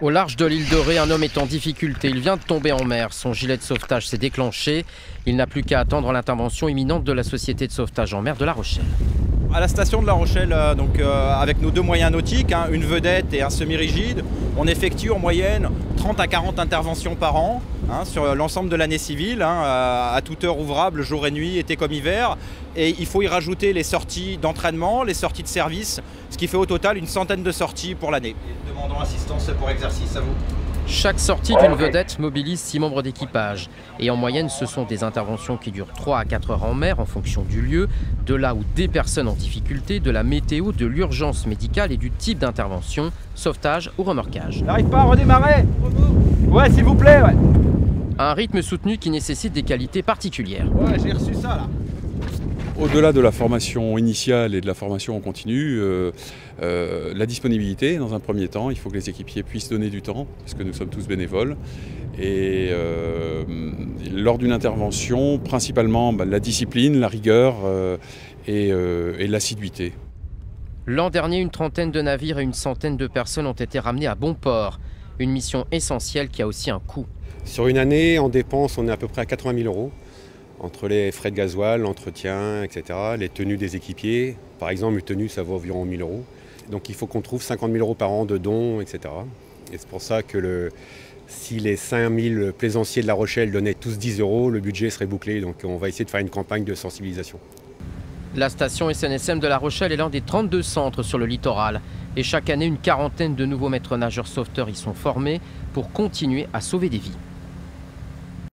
Au large de l'île de Ré, un homme est en difficulté. Il vient de tomber en mer. Son gilet de sauvetage s'est déclenché. Il n'a plus qu'à attendre l'intervention imminente de la Société de sauvetage en mer de La Rochelle. À la station de La Rochelle, avec nos deux moyens nautiques, une vedette et un semi-rigide, on effectue en moyenne 30 à 40 interventions par an sur l'ensemble de l'année civile, à toute heure ouvrable, jour et nuit, été comme hiver. Et il faut y rajouter les sorties d'entraînement, les sorties de service, ce qui fait au total une centaine de sorties pour l'année. Demandons assistance pour exercice, à vous. Chaque sortie d'une vedette mobilise 6 membres d'équipage. Et en moyenne, ce sont des interventions qui durent 3 à 4 heures en mer en fonction du lieu, de là où des personnes en difficulté, de la météo, de l'urgence médicale et du type d'intervention, sauvetage ou remorquage. N'arrive pas à redémarrer? Ouais, s'il vous plaît, ouais. Un rythme soutenu qui nécessite des qualités particulières. Ouais, j'ai reçu ça là. Au-delà de la formation initiale et de la formation en continu, la disponibilité dans un premier temps, il faut que les équipiers puissent donner du temps, parce que nous sommes tous bénévoles. Et lors d'une intervention, principalement la discipline, la rigueur et l'assiduité. L'an dernier, une trentaine de navires et une centaine de personnes ont été ramenés à bon port. Une mission essentielle qui a aussi un coût. Sur une année, en dépenses, on est à peu près à 80 000 €. Entre les frais de gasoil, l'entretien, etc., les tenues des équipiers. Par exemple, une tenue, ça vaut environ 1 000 €. Donc il faut qu'on trouve 50 000 € par an de dons, etc. Et c'est pour ça que si les 5 000 plaisanciers de La Rochelle donnaient tous 10 €, le budget serait bouclé. Donc on va essayer de faire une campagne de sensibilisation. La station SNSM de La Rochelle est l'un des 32 centres sur le littoral. Et chaque année, une quarantaine de nouveaux maîtres nageurs sauveteurs y sont formés pour continuer à sauver des vies.